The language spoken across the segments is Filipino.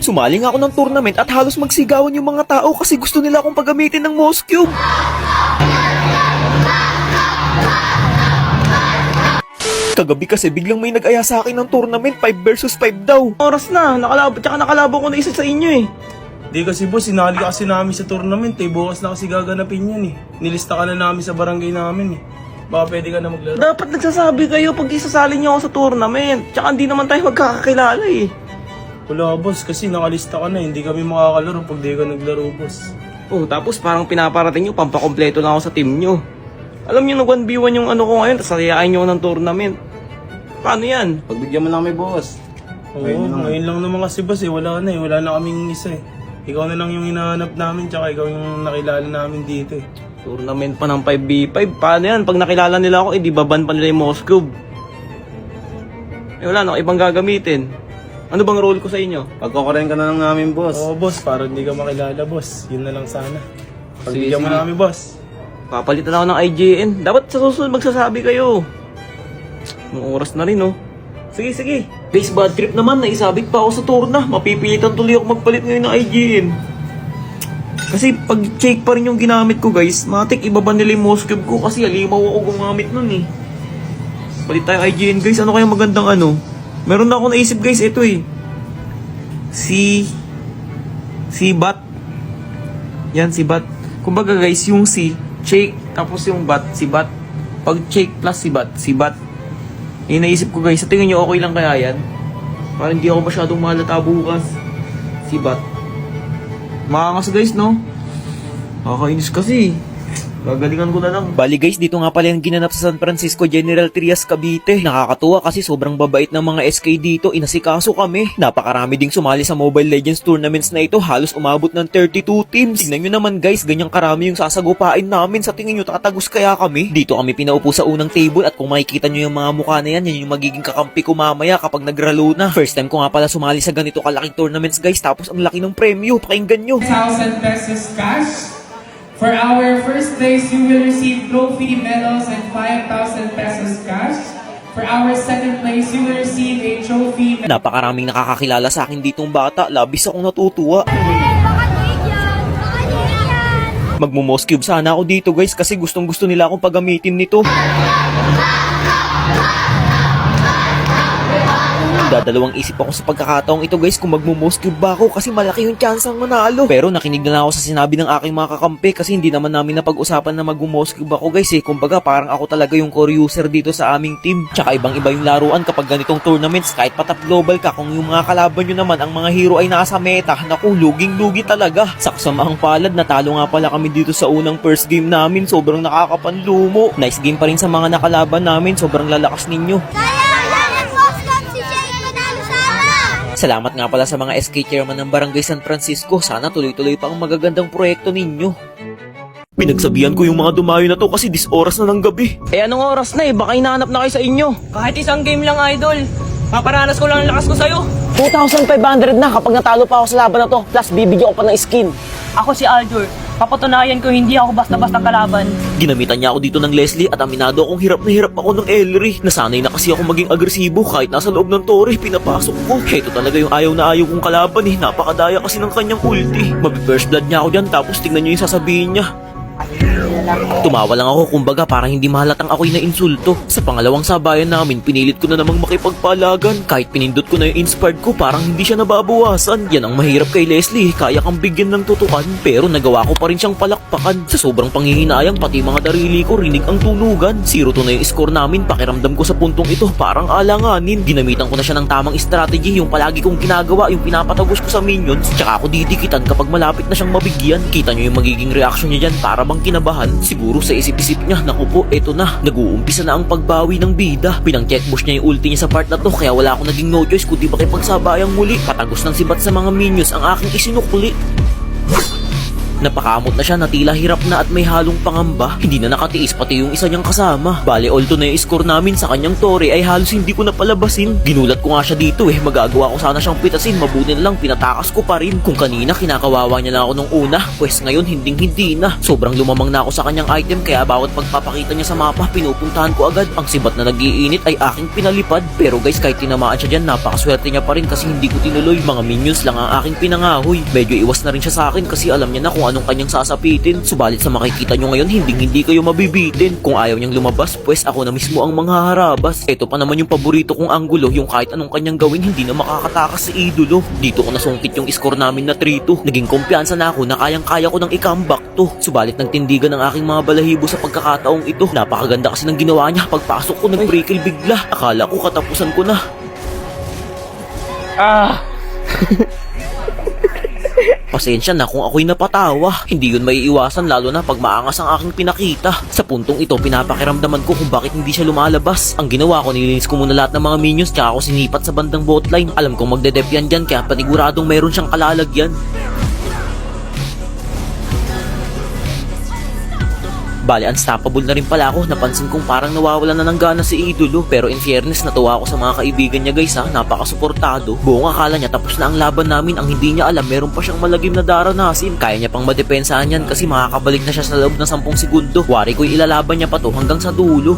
Sumali nga ako ng tournament at halos magsigawan yung mga tao kasi gusto nila akong paggamitin ng Mouse Cube. Kagabi kasi biglang may nag-aya sa akin ng tournament 5 versus 5 daw. Oras na, nakalabo ko na isa sa inyo eh. Di kasi boss, sinali ka kasi namin sa tournament eh. Bukas na kasi gaganapin yan eh. Nilista ka na namin sa barangay namin eh. Baka pwede ka na maglaro. Dapat nagsasabi kayo pag isasali niyo ako sa tournament. Tsaka hindi naman tayo magkakakilala eh. Wala boss, kasi nakalista ka na. Hindi kami makakalaro pag di ka naglaro boss. Oh, tapos parang pinaparating nyo, pampakompleto na ako sa team nyo. Alam nyo, nag-1v1 yung ano ko ngayon, tapos sayayain nyo ng tournament. Paano yan? Pagbigyan mo lang may boss. Oo, ngayon lang naman kasi boss eh. Wala na eh. Wala na kaming isa eh. Ikaw na lang yung hinahanap namin, tsaka ikaw yung nakilala namin dito eh. Tournament pa ng 5v5. Paano yan? Pag nakilala nila ako, di baban pa nila yung Mouse Cube. Eh wala na, ibang gagamitin. Ano bang role ko sa inyo? Pagkukuren ka na lang namin, boss. Oo boss, para hindi ka makilala boss. Yun na lang sana. Pagbigyan mo Sige. namin boss. Papalitan ako ng IGN. Dapat sa susunod magsasabi kayo. Nung oras na rin, oh. Sige, sige. Guys, bad trip naman. Naisabit pa ako sa tourna. Mapipilitan tuloy ako magpalit ngayon ng IGN. Kasi pag check pa rin yung ginamit ko, guys, matik ibaba nila yung Mouse Cube ko kasi alimaw ako gumamit nun eh. Palit tayo IGN, guys. Ano kaya magandang ano? Meron na ako naisip, guys. Ito eh. Si Bat. Yan, si Bat. Kumbaga, guys, yung si Shake, tapos yung Bat, si Bat. Pag Shake plus si Bat. Yung naisip ko, guys. Sa tingin nyo, okay lang kaya yan? Parang hindi ako masyadong mahalata bukas. Si Bat. Makangas, guys, no? Nakakainis kasi. Gagalingan ko na lang. Bali guys, dito nga pala yung ginanap sa San Francisco General Trias, Cavite. Nakakatuwa kasi sobrang babait ng mga SK dito, inasikaso kami. Napakarami ding sumali sa Mobile Legends tournaments na ito, halos umabot ng 32 teams. Tingnan nyo naman guys, ganyang karami yung sasagupain namin. Sa tingin nyo, tatagos kaya kami? Dito kami pinaupo sa unang table at kung makikita nyo yung mga mukha na yan, yan yung magiging kakampi ko mamaya kapag nagralo na. First time ko nga pala sumali sa ganito kalaking tournaments guys, tapos ang laki ng premyo, pakinggan nyo. 1,000 pesos cash. For our first place, you will receive trophy, medals, and 5,000 pesos cash. For our second place, you will receive a trophy. Napakaraming nakakakilala sa akin ditong bata, labis akong natutuwa. Magmo-Mouse Cube sana ako dito guys kasi gustong gusto nila akong paggamitin nito. Dadalawang isip ako sa pagkakataong ito guys kung magmo-Mouse Cube ba ako kasi malaki yung chance ang manalo. Pero nakinig na lang ako sa sinabi ng aking mga kakampi kasi hindi naman namin napag-usapan na magmo-Mouse Cube ako guys eh. Kumbaga parang ako talaga yung core user dito sa aming team. Tsaka ibang iba yung laruan kapag ganitong tournaments kahit pa top global ka, kung yung mga kalaban nyo naman ang mga hero ay nasa meta, naku luging-lugi talaga. Saksamaang palad, natalo nga pala kami dito sa unang first game namin, sobrang nakakapanlumo. Nice game pa rin sa mga nakalaban namin, sobrang lalakas ninyo. Salamat nga pala sa mga SK chairman ng Barangay San Francisco. Sana tuloy-tuloy pa ang magagandang proyekto ninyo. Pinagsabihan ko yung mga dumayo na to kasi 10 oras na ng gabi. Eh anong oras na eh? Baka hinahanap na kayo sa inyo. Kahit isang game lang, idol. Paparanas ko lang ang lakas ko sa'yo. 2,500 na kapag natalo pa ako sa laban na to. Plus, bibigyan ko pa ng skin. Ako si Aljur. Papatunayan ko hindi ako basta-basta kalaban. Ginamitan niya ako dito ng Leslie at aminado akong hirap na hirap ako ng Ellery. Nasanay na kasi ako maging agresibo kahit nasa loob ng tore, pinapasok ko. Heto talaga yung ayaw na ayaw kong kalaban eh. Napakadaya kasi ng kanyang ulti. Mabi-first blood niya ako dyan tapos tingnan niyo yung sasabihin niya. Tumawa lang ako kumbaga para hindi mahalatang ako'y na-insulto. Sa pangalawang sabayan namin, pinilit ko na namang makipagpalagan. Kahit pinindot ko na yung inspired ko, parang hindi siya nababawasan. Yan ang mahirap kay Leslie, kaya kang bigyan ng tutukan. Pero nagawa ko pa rin siyang palakpakan. Sa sobrang panghihinayang, pati mga darili ko rinig ang tunugan. 0-2 na yung score namin, pakiramdam ko sa puntong ito, parang alanganin. Ginamitan ko na siya ng tamang strategy, yung palagi kong ginagawa, yung pinapatagos ko sa minions. Tsaka ako didikitan kapag malapit na siyang mabigyan. Kita nyo yung magiging reaction niya dyan, para bang kinabahan. Siguro sa isip-isip niya, naku po, eto na, nag-uumpisa na ang pagbawi ng bida. Pinang-checkbush niya yung ulti niya sa part na to, kaya wala akong naging no choice kundi makipagsabayang muli. Patagos ng sibat sa mga minions ang aking isinukli. Napakamot na siya na tila hirap na at may halong pangamba. Hindi na nakatiis pati yung isa niyang kasama. Bale, although na yung score namin sa kanyang tore ay halos hindi ko na palabasin. Ginulat ko nga siya dito magagawa ko sana siyang pitasin. Mabuti na lang pinatakas ko pa rin. Kung kanina kinakawawa niya na ako nung una, pues ngayon hindi na. Sobrang lumamang na ako sa kanyang item kaya bawat pagpapakita niya sa mapa, pinupuntahan ko agad. Ang sibat na nag-iinit ay aking pinalipad. Pero guys, kahit tinamaan siya dyan, napakaswerte niya pa rin kasi hindi ko tinuloy. Mga minions lang ang aking pinangahoy. Medyo iwas na rin siya sa akin kasi alam niya na kung anong kanyang sasapitin. Subalit sa makikita nyo ngayon, hindi kayo mabibitin. Kung ayaw niyang lumabas, pues ako na mismo ang manghaharabas. Ito pa naman yung paborito kong anggulo, yung kahit anong kanyang gawin, hindi na makakatakas si idolo. Dito ko nasungkit yung score namin na 3-2. Naging kumpiyansa na ako na kayang-kaya ko nang i-comeback to. Subalit nagtindigan ng aking mga balahibo sa pagkakataong ito. Napakaganda kasi ng ginawa niya. Pagpasok ko, nag-breakil bigla. Akala ko katapusan ko na. Pasensya na kung ako'y napatawa. Hindi yun maiiwasan lalo na pag maangas ang aking pinakita. Sa puntong ito, pinapakiramdaman ko kung bakit hindi siya lumalabas. Ang ginawa ko, nilinis ko muna lahat ng mga minions tsaka ako sinipat sa bandang botline. Alam kong magde-dep yan dyan kaya paniguradong mayroon siyang kalalagyan. Bale, unstoppable na rin pala ako. Napansin kong parang nawawala na ng gana si idolo. Pero in fairness, natuwa ako sa mga kaibigan niya guys napakasuportado. Buong akala niya tapos na ang laban namin. Ang hindi niya alam, meron pa siyang malagim na daranasin. Kaya niya pang madepensahan yan kasi makakabalik na siya sa loob ng 10 segundo. Wari ko'y ilalaban niya pa to hanggang sa dulo.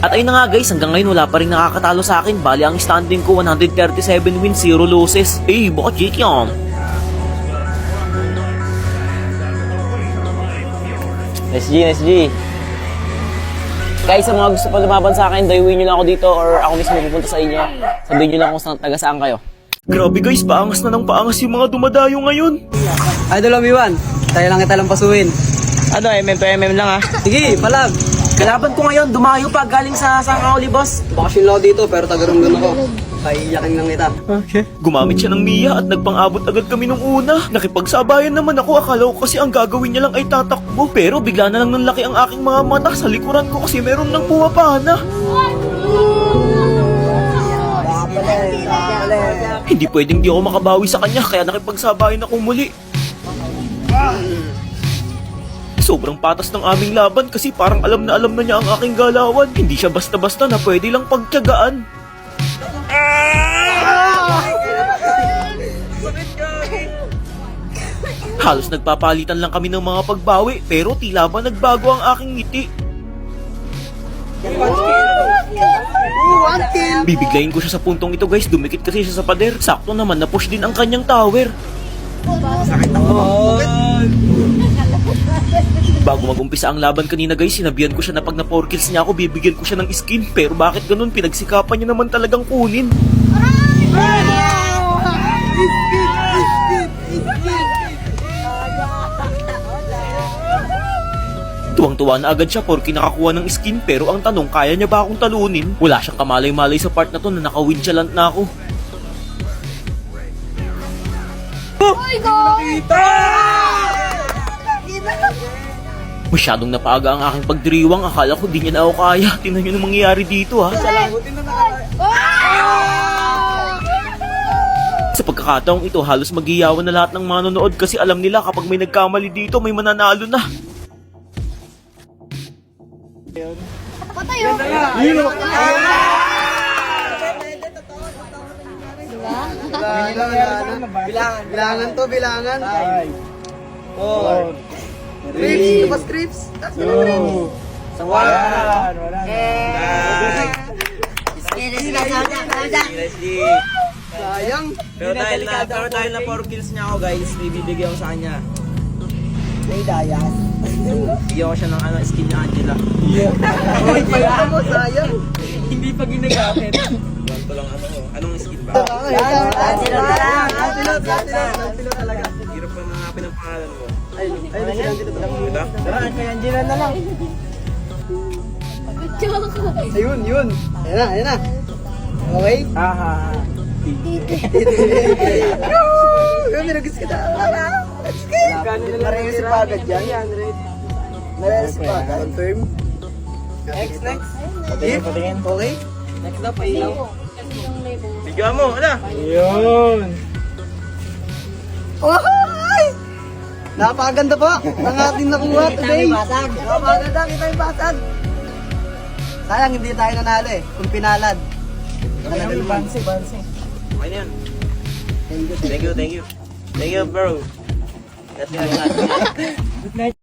At ayun na nga guys, hanggang ngayon wala pa rin nakakatalo sa akin. Bali ang standing ko 137 wins, 0 losses. Baka Jake yan. SG. Guys, sa mga gusto pa lumaban sa akin, dayuin nyo lang ako dito or ako mismo pupunta sa inyo. Sabihin nyo lang kung saan taga saan kayo. Grabe guys, paangas na ng paangas yung mga dumadayo ngayon. Idol Obi-Wan, tayo lang kita lang pasuin. Ano, MM to MM lang Sige, palag. Kalaban ko ngayon, dumayo pa galing sa Sangauli boss. Bakasyon lang ako dito pero taga-Runggan ako. Paiyakin lang kita. Gumamit siya ng Mia at nagpang-abot agad kami nung una. Nakipagsabayan naman ako, akala ko kasi ang gagawin niya lang ay tatakbo. Pero bigla na lang nanlaki ang aking mga mata sa likuran ko kasi meron nang pumapana. Hindi pwedeng di ako makabawi sa kanya kaya nakipagsabayan ako muli. Sobrang patas ng aming laban kasi parang alam na niya ang aking galawan. Hindi siya basta-basta na pwede lang pagtiyagaan. Halos nagpapalitan lang kami ng mga pagbawi pero tila ba nagbago ang aking ngiti. Bibiglayin ko siya sa puntong ito guys, dumikit kasi siya sa pader. Sakto naman na push din ang kanyang tower. Bago mag-umpisa ang laban kanina guys, sinabihan ko siya na pag na 4 kills niya ako, bibigyan ko siya ng skin. Pero bakit ganun? Pinagsikapan niya naman talagang kunin. Tuwang-tuwa na agad siya porke nakakuha ng skin. Pero ang tanong, kaya niya ba akong talunin? Wala siyang kamalay-malay sa part na to na naka-winchalant na ako. Masyadong napaaga ang aking pagdiriwang. Akala ko di niya na ako kaya. Tingnan niyo na mangyayari dito Sa pagkakataong ito, halos magiyawan na lahat ng manonood kasi alam nila kapag may nagkamali dito, may mananalo na. Bilangan to, bilangan. 4. Crips, lupas Crips. Sayang. Pero dahil na 4 kills niya ako guys, bibigyan ko sa kanya. May dayas. Bigyan ko siya ng skin niya Angela. Uy, pala mo, sayang. Hindi pa ginagamit. Ito lang anong skin ba? Lancelot talaga. Hirap pa nanapin ang pangalan mo. Diba? Kaya na lang. Ayun. Ayan na. Okay? Nagis kita. Let's go. Parang si Pagad yan. Meron pa. Confirm. Next. Gift? Okay. Next na, pailaw. Bigyan mo, ala. Yun. Oy! Napakaganda po ng ating nakuha today. Napakaganda, kita yung basag. Sayang, hindi tayo nanalo eh. Kung pinalad. Bansi. Okay na yan. Thank you. Thank you, bro.